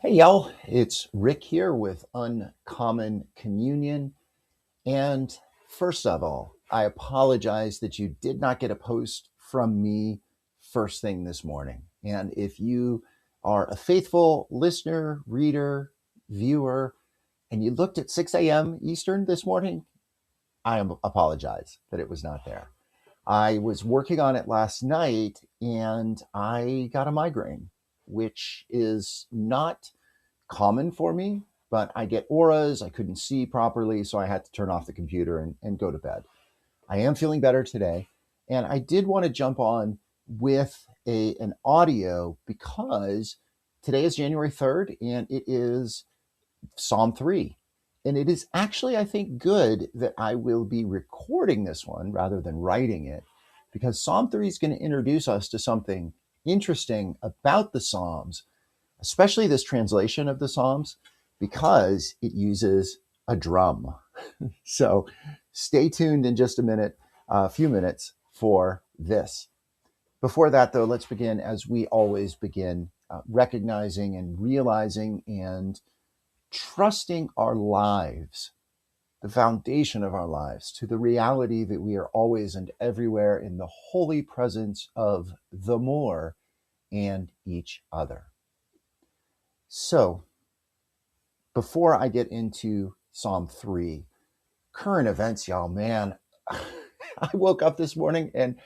Hey, y'all, it's Rick here with Uncommon Communion. And first of all, I apologize that you did not get a post from me first thing this morning. And if you are a faithful listener, reader, viewer, and you looked at 6 a.m. Eastern this morning, apologize that it was not there. I was working on it last night and I got a migraine, which is not common for me, but I get auras. I couldn't see properly, so I had to turn off the computer and go to bed. I am feeling better today. And I did want to jump on with an audio because today is January 3rd and it is Psalm 3. And it is actually, I think, good that I will be recording this one rather than writing it because Psalm 3 is going to introduce us to something interesting about the Psalms, especially this translation of the Psalms, because it uses a drum. So stay tuned in just a few minutes for this. Before that, though, let's begin as we always begin, recognizing and realizing and trusting our lives, the foundation of our lives, to the reality that we are always and everywhere in the holy presence of the more and each other. So, before I get into Psalm 3, current events, y'all, man, I woke up this morning and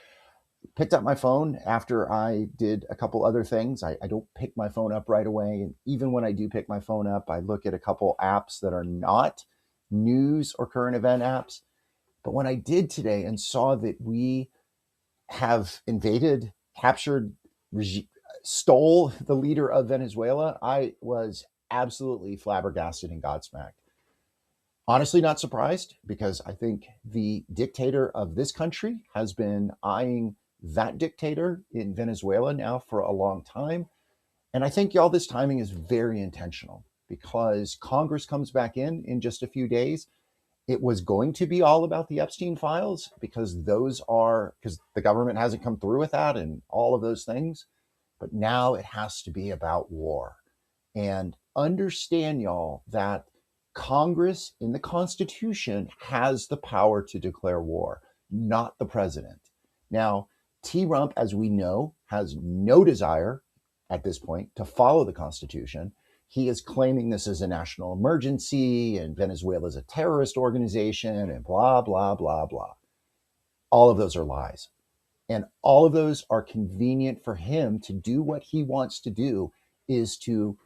picked up my phone after I did a couple other things. I don't pick my phone up right away. And even when I do pick my phone up, I look at a couple apps that are not news or current event apps. But when I did today and saw that we have invaded, captured, stole the leader of Venezuela, I was absolutely flabbergasted and godsmacked. Honestly, not surprised because I think the dictator of this country has been eyeing that dictator in Venezuela now for a long time. And I think, y'all, this timing is very intentional because Congress comes back in just a few days. It was going to be all about the Epstein files because because the government hasn't come through with that and all of those things. But now it has to be about war. And understand, y'all, that Congress in the Constitution has the power to declare war, not the president. Now, T. Rump, as we know, has no desire at this point to follow the Constitution. He is claiming this is a national emergency and Venezuela is a terrorist organization and blah, blah, blah, blah. All of those are lies. And all of those are convenient for him to do what he wants to do, is to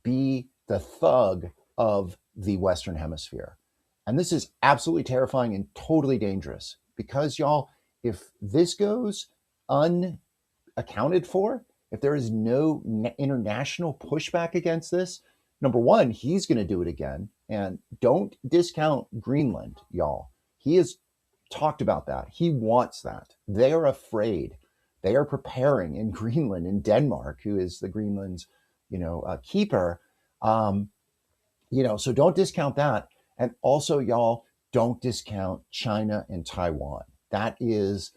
be the thug of the Western Hemisphere. And this is absolutely terrifying and totally dangerous because, y'all, if this goes unaccounted for, if there is no international pushback against this, number one, he's going to do it again. And don't discount Greenland, y'all. He has talked about that. He wants that. They are afraid. They are preparing in Greenland, in Denmark, who is the Greenland's, keeper. Um, so don't discount that. And also, y'all, don't discount China and Taiwan. That is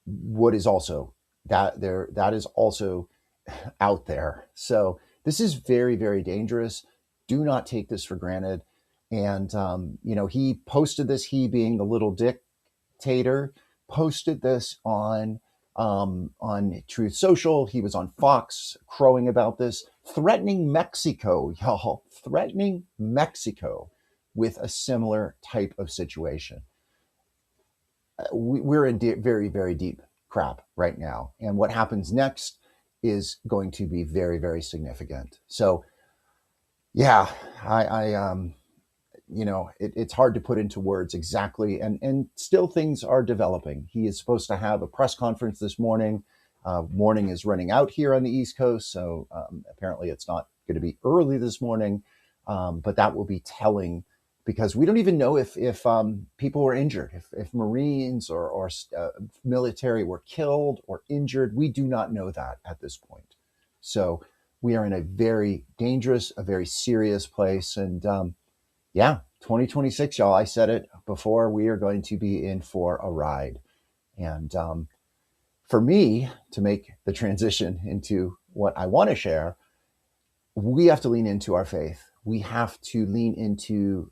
what is also that is also out there. So this is very, very dangerous. Do not take this for granted. And he posted this. He being the little dictator posted this on Truth Social. He was on Fox crowing about this, threatening Mexico, y'all, threatening Mexico with a similar type of situation. We're in very, very deep crap right now. And what happens next is going to be very, very significant. So, yeah, it's hard to put into words exactly. And still things are developing. He is supposed to have a press conference this morning. Morning is running out here on the East Coast. So apparently it's not going to be early this morning. But that will be telling because we don't even know if people were injured, if Marines or military were killed or injured. We do not know that at this point. So we are in a very dangerous, a very serious place. And 2026, y'all, I said it before, we are going to be in for a ride. And for me to make the transition into what I want to share, we have to lean into our faith. We have to lean into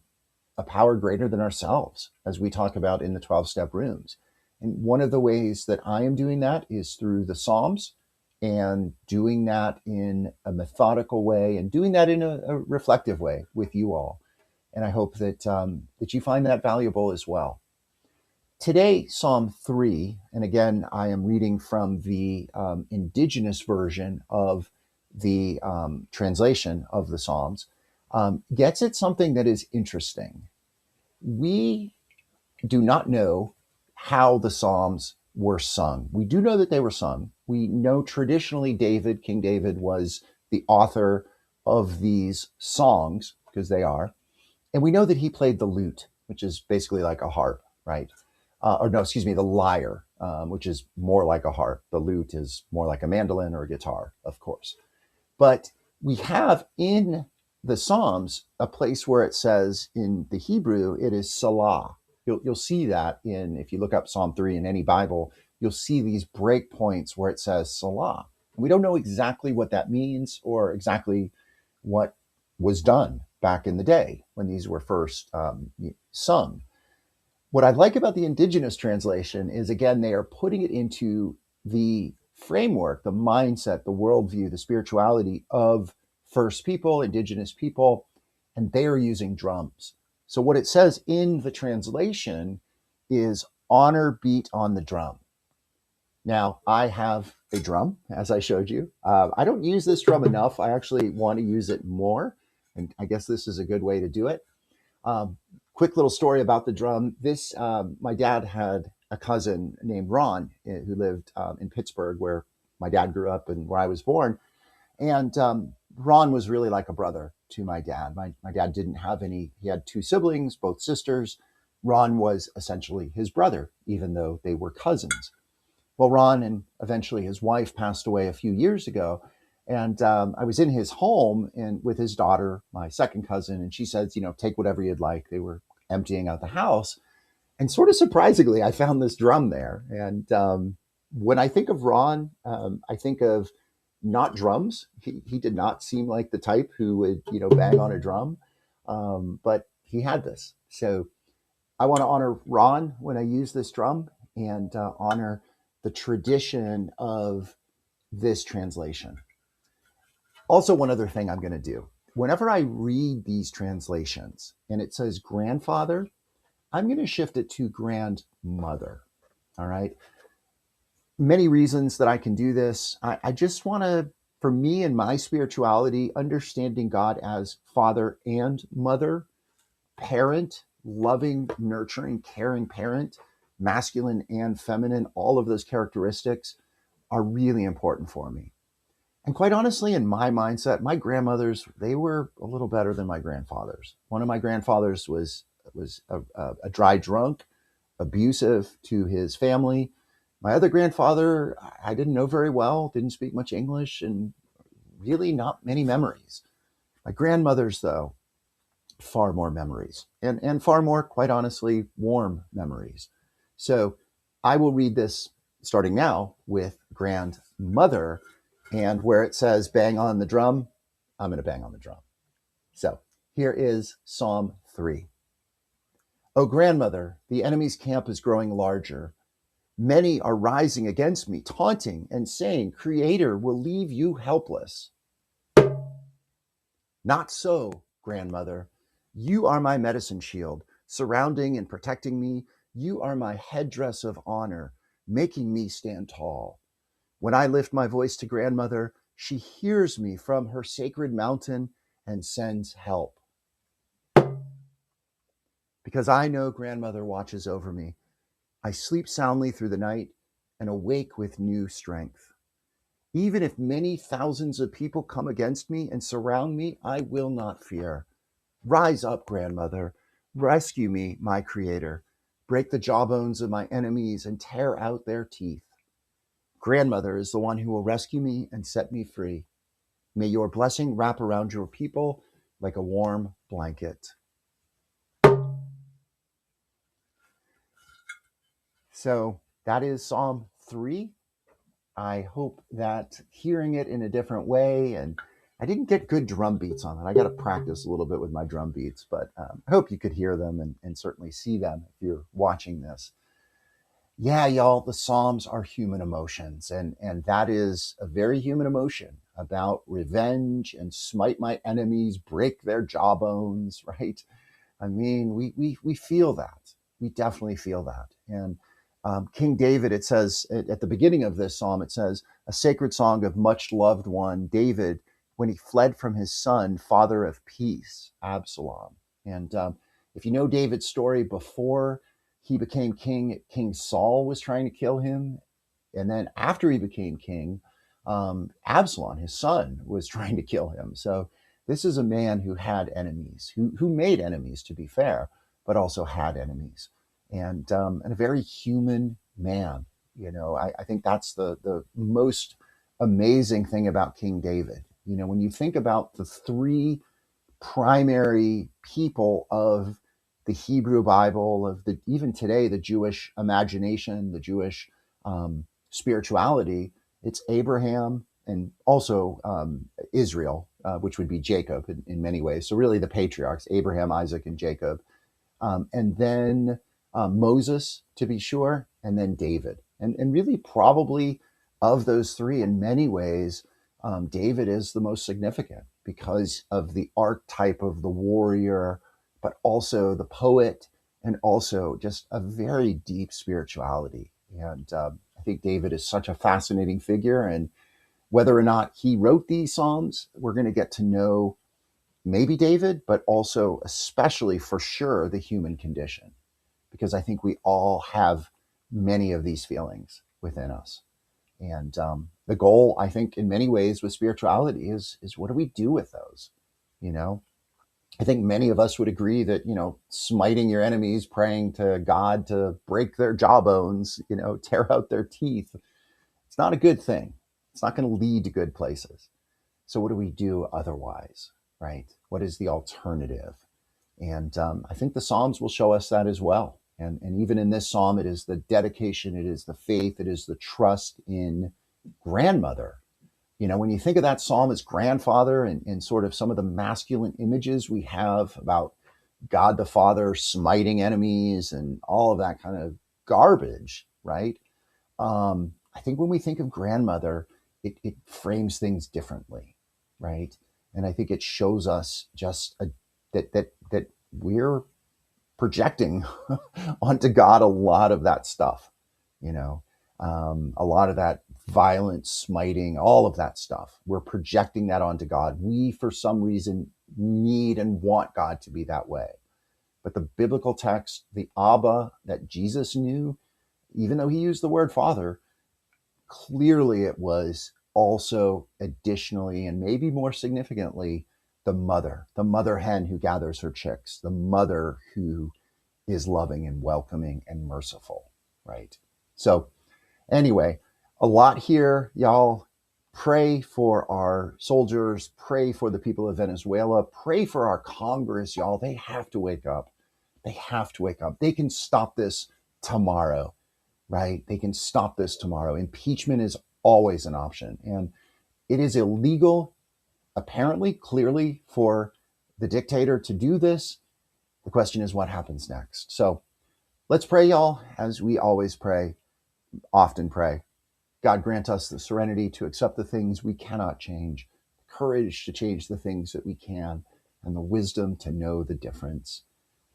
a power greater than ourselves, as we talk about in the 12-step rooms. And one of the ways that I am doing that is through the Psalms, and doing that in a methodical way, and doing that in a reflective way with you all. And I hope that you find that valuable as well. Today, Psalm 3, and again, I am reading from the indigenous version of the translation of the Psalms, gets at something that is interesting. We do not know how the Psalms were sung. We do know that they were sung. We know traditionally King David was the author of these songs, because they are. And we know that he played the lute, which is basically like a harp, right? Or no, excuse me, the lyre, which is more like a harp. The lute is more like a mandolin or a guitar, of course. But we have in the Psalms a place where it says in the Hebrew, it is Salah. You'll see that if you look up Psalm 3 in any Bible, you'll see these break points where it says Salah. We don't know exactly what that means or exactly what was done back in the day when these were first sung. What I like about the indigenous translation is, again, they are putting it into the framework, the mindset, the worldview, the spirituality of First People, indigenous people, and they are using drums. So what it says in the translation is honor beat on the drum. Now, I have a drum, as I showed you. I don't use this drum enough. I actually want to use it more, and I guess this is a good way to do it. Quick little story about the drum. My dad had a cousin named Ron who lived in Pittsburgh, where my dad grew up and where I was born. And Ron was really like a brother to my dad. My dad didn't have any, he had two siblings, both sisters. Ron was essentially his brother, even though they were cousins. Well, Ron and eventually his wife passed away a few years ago. And I was in his home and with his daughter, my second cousin, and she says, take whatever you'd like. They were emptying out the house. And sort of surprisingly, I found this drum there. And when I think of Ron, I think of not drums. He did not seem like the type who would, bang on a drum. But he had this. So I want to honor Ron when I use this drum, and honor the tradition of this translation. Also, one other thing I'm going to do. Whenever I read these translations and it says grandfather, I'm going to shift it to grandmother. All right. Many reasons that I can do this. I just want to, for me and my spirituality, understanding God as father and mother, parent, loving, nurturing, caring parent, masculine and feminine, all of those characteristics are really important for me. And quite honestly, in my mindset, my grandmothers, they were a little better than my grandfathers. One of my grandfathers was a dry drunk, abusive to his family. My other grandfather, I didn't know very well, didn't speak much English, and really not many memories. My grandmothers, though, far more memories, and far more, quite honestly, warm memories. So I will read this starting now with grandmother, and where it says bang on the drum, I'm going to bang on the drum. So here is Psalm 3. O grandmother, the enemy's camp is growing larger. Many are rising against me, taunting and saying, Creator will leave you helpless. Not so, grandmother. You are my medicine shield, surrounding and protecting me. You are my headdress of honor, making me stand tall. When I lift my voice to grandmother, she hears me from her sacred mountain and sends help. Because I know grandmother watches over me, I sleep soundly through the night and awake with new strength. Even if many thousands of people come against me and surround me, I will not fear. Rise up, grandmother. Rescue me, my creator. Break the jawbones of my enemies and tear out their teeth. Grandmother is the one who will rescue me and set me free. May your blessing wrap around your people like a warm blanket. So that is Psalm 3. I hope that hearing it in a different way and I didn't get good drum beats on it. I got to practice a little bit with my drum beats, but I hope you could hear them and certainly see them if you're watching this. Yeah, y'all, the Psalms are human emotions, and that is a very human emotion about revenge and smite my enemies, break their jawbones, right? I mean, we feel that. We definitely feel that. And King David, it says at the beginning of this psalm, it says, a sacred song of much loved one, David, when he fled from his son, father of peace, Absalom. And if you know David's story before he became king, King Saul was trying to kill him. And then after he became king, Absalom, his son, was trying to kill him. So this is a man who had enemies, who made enemies, to be fair, but also had enemies, and a very human man. You know, I think that's the most amazing thing about King David. You know, when you think about the three primary people of the Hebrew Bible, of the even today the Jewish imagination, the Jewish spirituality, it's Abraham and also Israel, which would be Jacob in many ways. So really the patriarchs, Abraham, Isaac, and Jacob, and then Moses, to be sure, and then David. And really probably of those three, in many ways, David is the most significant because of the archetype of the warrior, but also the poet, and also just a very deep spirituality. And I think David is such a fascinating figure. And whether or not he wrote these Psalms, we're going to get to know maybe David, but also, especially for sure, the human condition, because I think we all have many of these feelings within us. And the goal, I think, in many ways with spirituality is what do we do with those? You know, I think many of us would agree that, you know, smiting your enemies, praying to God to break their jawbones, you know, tear out their teeth, it's not a good thing. It's not going to lead to good places. So what do we do otherwise, right? What is the alternative? And I think the Psalms will show us that as well. And even in this psalm, it is the dedication, it is the faith, it is the trust in grandmother. You know, when you think of that psalm as grandfather and sort of some of the masculine images we have about God the Father smiting enemies and all of that kind of garbage, right? I think when we think of grandmother, it frames things differently, right? And I think it shows us just that we're projecting onto God a lot of that stuff, you know, a lot of that violent smiting, all of that stuff. We're projecting that onto God. We, for some reason, need and want God to be that way. But the biblical text, the Abba that Jesus knew, even though he used the word father, clearly it was also additionally and maybe more significantly the mother hen who gathers her chicks, the mother who is loving and welcoming and merciful, right? So anyway, a lot here, y'all. Pray for our soldiers, pray for the people of Venezuela, pray for our Congress, y'all. They have to wake up. They have to wake up. They can stop this tomorrow, right? They can stop this tomorrow. Impeachment is always an option. And it is illegal, apparently, clearly, for the dictator to do this. The question is what happens next. So let's pray, y'all, as we always pray, often pray. God grant us the serenity to accept the things we cannot change, the courage to change the things that we can, and the wisdom to know the difference.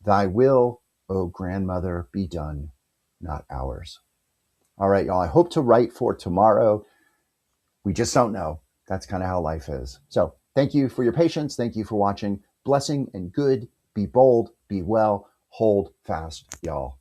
Thy will, O grandmother, be done, not ours. All right, y'all. I hope to write for tomorrow. We just don't know. That's kind of how life is. So thank you for your patience. Thank you for watching. Blessing and good. Be bold. Be well. Hold fast, y'all.